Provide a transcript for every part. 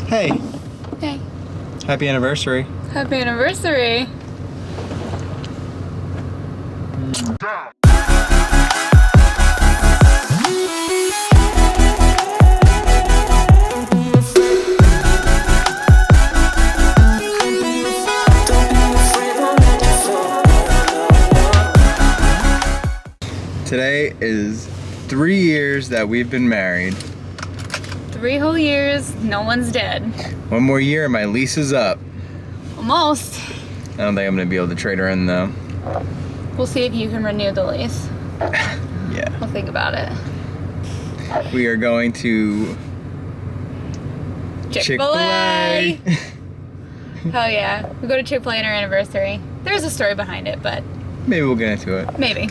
Hey. Hey. Happy anniversary. Happy anniversary. Today is 3 years that we've been married. 3 whole years, no one's dead. 1 more year and my lease is up. Almost. I don't think I'm gonna be able to trade her in though. We'll see if you can renew the lease. Yeah. We'll think about it. We are going to Chick-fil-A. Hell yeah. We go to Chick-fil-A on our anniversary. There's a story behind it, but Maybe we'll get into it. maybe.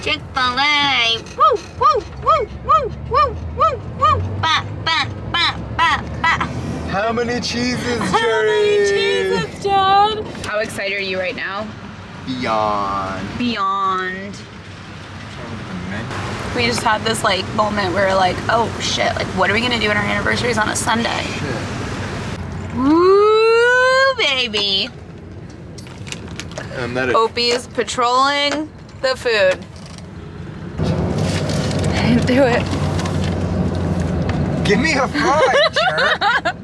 Chick-fil-A. Woo, woo, woo, woo, woo, woo, woo. Ba, ba, ba, ba, ba. How many cheeses, How many cheeses, Dad? How excited are you right now? Beyond. We just had this like moment where we're like, oh shit, like what are we gonna do on our anniversaries on a Sunday? Shit. Woo, baby. Opie is patrolling the food. I didn't do it. Give me a fry, jerk.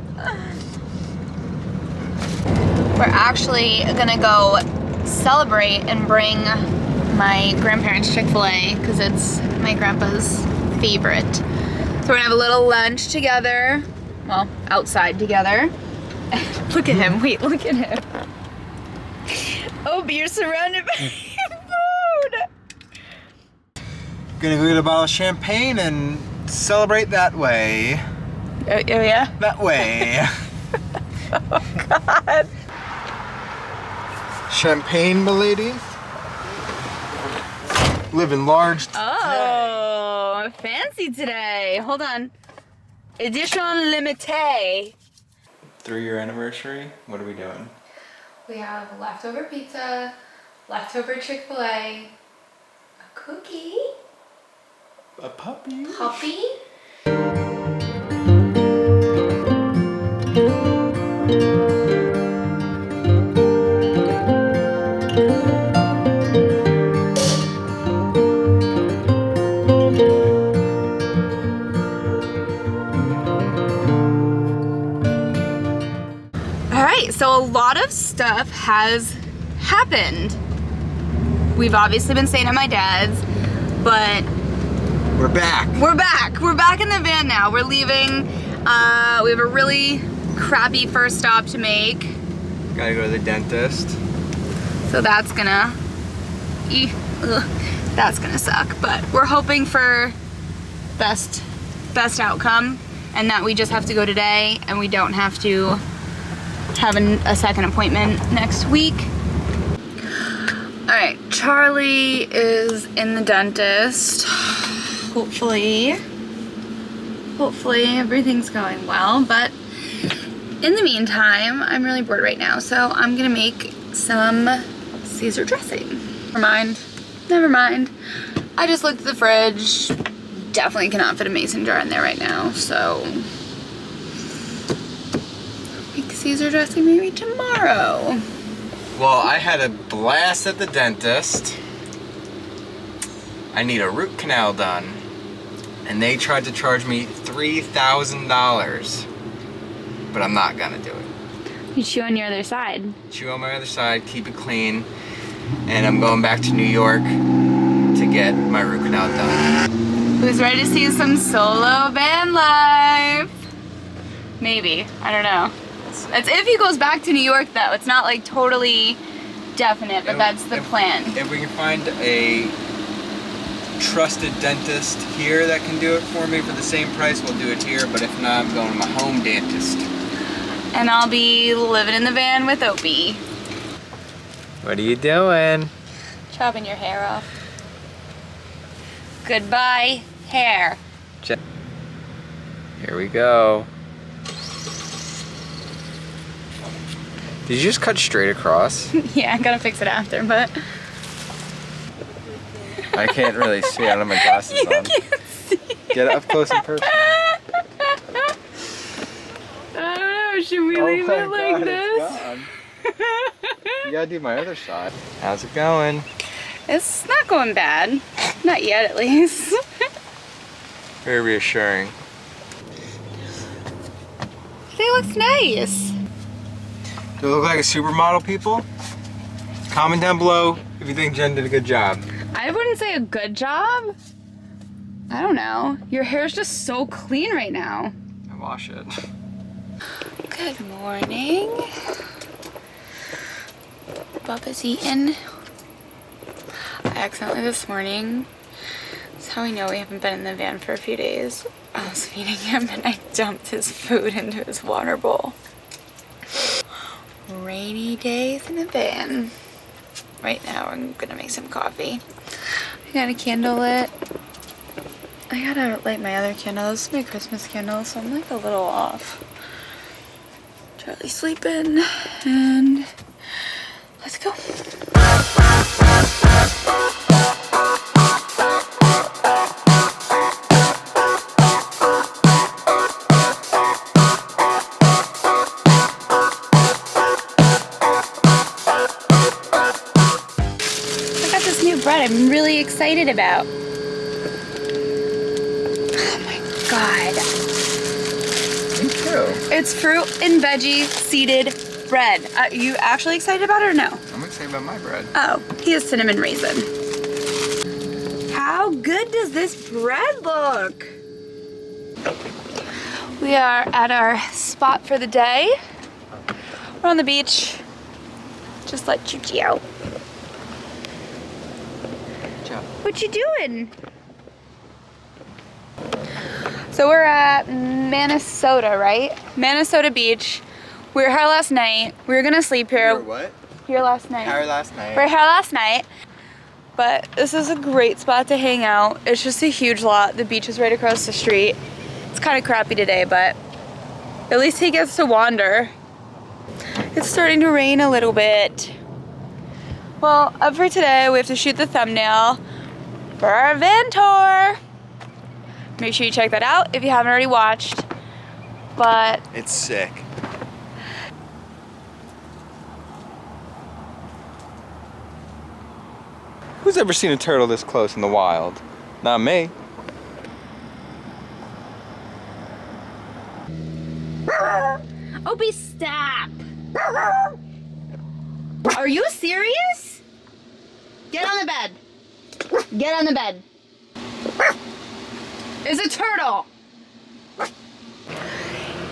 We're actually gonna go celebrate and bring my grandparents Chick-fil-A because it's my grandpa's favorite. So we're gonna have a little lunch together. Well, outside together. Look at him, wait, look at him. Oh, you're surrounded by food. Gonna go get a bottle of champagne and celebrate that way. Oh yeah? That way. Oh God. Champagne, milady. Living large today. Oh, fancy today. Hold on. Edition limitée. 3-year anniversary. What are we doing? We have leftover pizza, leftover Chick-fil-A, a cookie, A puppy. puppy. Alright, so a lot of stuff has happened. We've obviously been staying at my dad's, but We're back. we're back. We're back in the van now. We're leaving. We have a really crappy first stop to make. Gotta go to the dentist. So that's gonna suck. But we're hoping for best outcome and that we just have to go today and we don't have to have a second appointment next week. All right, Charlie is in the dentist. Hopefully everything's going well, but in the meantime, I'm really bored right now, so I'm gonna make some Caesar dressing. Never mind. I just looked at the fridge. Definitely cannot fit a mason jar in there right now, so make Caesar dressing maybe tomorrow. Well, I had a blast at the dentist. I need a root canal done. And they tried to charge me $3,000. But I'm not gonna do it. You chew on your other side. Chew on my other side, keep it clean. And I'm going back to New York to get my root canal done. Who's ready to see some solo van life? Maybe, I don't know. That's if he goes back to New York though. It's not like totally definite, but that's the plan. If we can find a trusted dentist here that can do it for me for the same price, we'll do it here. But if not, I'm going to my home dentist. And I'll be living in the van with Opie. What are you doing? Chopping your hair off. Goodbye, hair. Here we go. Did you just cut straight across? Yeah, I gotta fix it after, but I can't really see. I don't have my glasses you on. can't see. Get up close and personal. I don't know, should we leave it like this? You gotta do my other side. How's it going? It's not going bad. Not yet, at least. Very reassuring. They look nice. Do I look like a supermodel, people? Comment down below if you think Jen did a good job. I wouldn't say a good job. I don't know. Your hair's just so clean right now. I wash it. Good morning. Bubba's eating. I accidentally this morning, that's how we know we haven't been in the van for a few days. I was feeding him and I dumped his food into his water bowl. Rainy days in the van. Right now I'm gonna make some coffee. I got a candle lit. I gotta light my other candle. This is my Christmas candle, so I'm like a little off. Charlie's sleeping, and let's go. I got this new bread I'm really excited about. Oh my God. Me too. It's fruit and veggie seeded bread. Are you actually excited about it or no? I'm excited about my bread. Oh, he has cinnamon raisin. How good does this bread look? We are at our spot for the day. We're on the beach. Just let Chuchi out. What you doing? So we're at Minnesota, right? Minnesota Beach. We were here last night. We were gonna sleep here. What? Here last night. Here last night. We were here last night. But this is a great spot to hang out. It's just a huge lot. The beach is right across the street. It's kind of crappy today, but at least he gets to wander. It's starting to rain a little bit. Well, up for today, we have to shoot the thumbnail for our van tour. Make sure you check that out if you haven't already watched. But It's sick. Who's ever seen a turtle this close in the wild? Not me. Opie, stop! Are you serious? Get on the bed. Get on the bed. It's a turtle.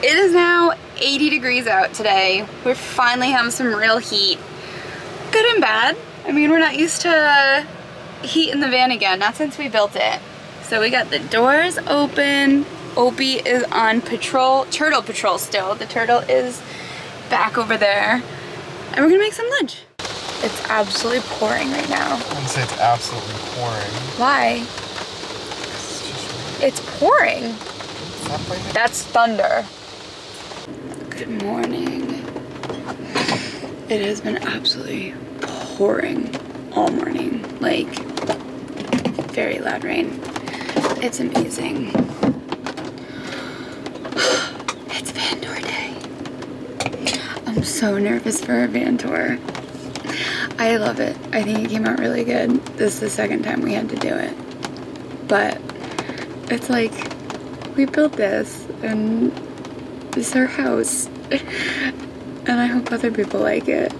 It is now 80 degrees out today. We're finally having some real heat. Good and bad. I mean, we're not used to heat in the van again, not since we built it. So we got the doors open. Opie is on patrol, turtle patrol still. The turtle is back over there. And we're gonna make some lunch. It's absolutely pouring right now. I wouldn't say it's absolutely pouring. Why? It's pouring. That's thunder. Good morning. It has been absolutely pouring all morning. Like, very loud rain. It's amazing. It's van tour day. I'm so nervous for our van tour. I love it. I think it came out really good. This is the second time we had to do it. But it's like, we built this and this is our house. And I hope other people like it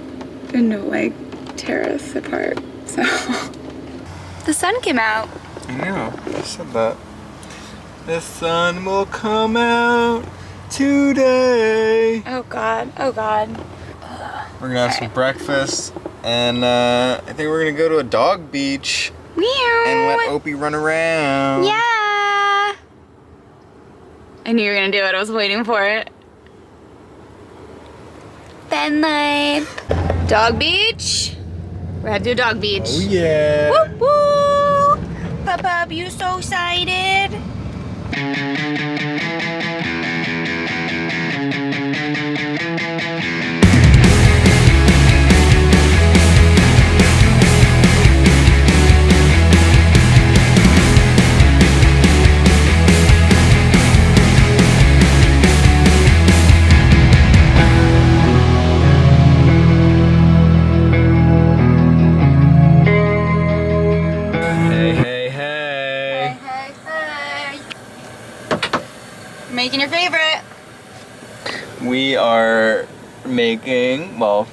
and don't like tear us apart. So the sun came out. I know, I said that. The sun will come out today. Oh God, oh God. We're gonna have some breakfast and I think we're gonna go to a dog beach Meow. and let Opie run around. Yeah. I knew you were gonna do it. I was waiting for it. Van life. Dog beach. We're gonna do dog beach. Oh yeah. Woo woo. Papa, you so excited? Making your favorite. We are making, well,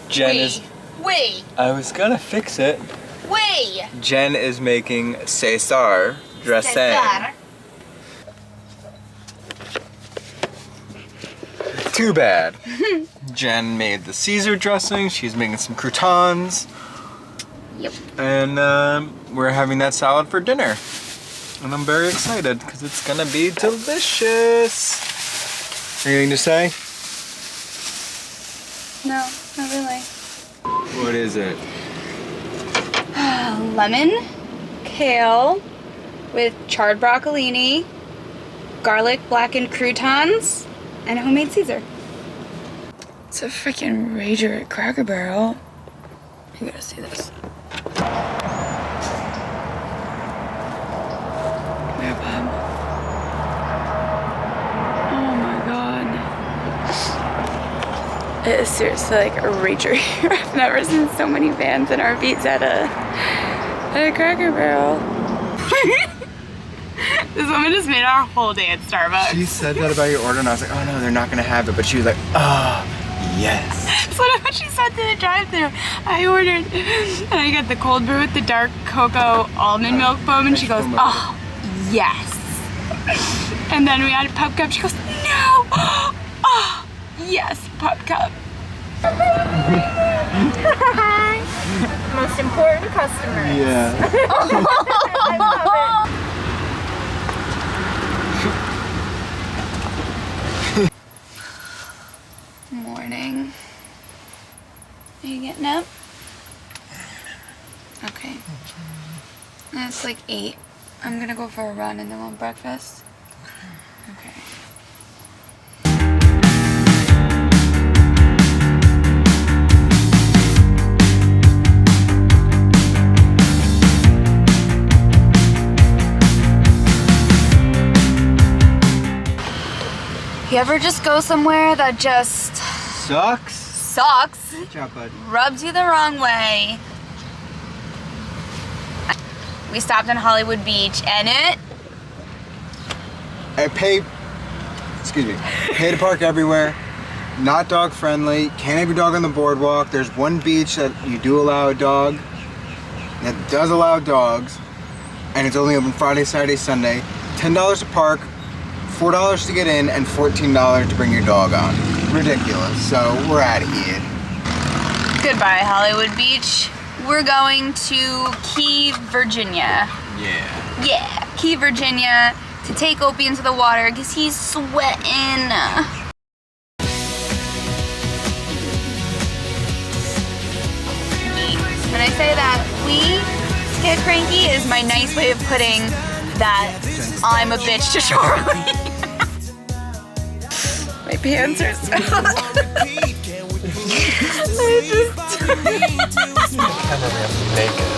Jen is... Wait. I was gonna fix it. Wait. Jen is making Cesar dressing. Cesar. Too bad. Jen made the Caesar dressing. She's making some croutons. Yep. And we're having that salad for dinner. And I'm very excited because it's gonna be delicious. Anything to say? No, not really. What is it? Lemon, kale with charred broccolini, garlic blackened croutons, and homemade Caesar. It's a freaking Rager at Cracker Barrel. You gotta see this. Come here, Bob. Oh my god. It is seriously like a Rager here. I've never seen so many vans and RVs at a Cracker Barrel. This woman just made our whole day at Starbucks. She said that about your order and I was like, oh no, they're not gonna have it. But she was like, oh, yes. That's what she said to the drive-thru. I ordered, and I got the cold brew with the dark cocoa almond milk foam, and she goes, oh, yes. And then we had a pup cup. She goes, no. Oh, yes, pup cup. Most important customer. Yeah. I love it. Morning. Are you getting up? Okay. It's like 8. I'm gonna go for a run and then we'll have breakfast. Okay. You ever just go somewhere that just Sucks. sucks, Good job, bud. rubs you the wrong way? We stopped in Hollywood Beach and it... I pay to park everywhere. Not dog friendly. Can't have your dog on the boardwalk. There's one beach that you do allow a dog. That does allow dogs. And it's only open Friday, Saturday, Sunday. $10 to park, $4 to get in, and $14 to bring your dog on. Ridiculous. So we're out of here. Goodbye, Hollywood Beach. We're going to Key, Virginia. Yeah. Yeah, Key, Virginia, to take Opie into the water because he's sweating. When I say that we get cranky is my nice way of putting that I'm a bitch to Charlie. My pants are so Cameraman's naked.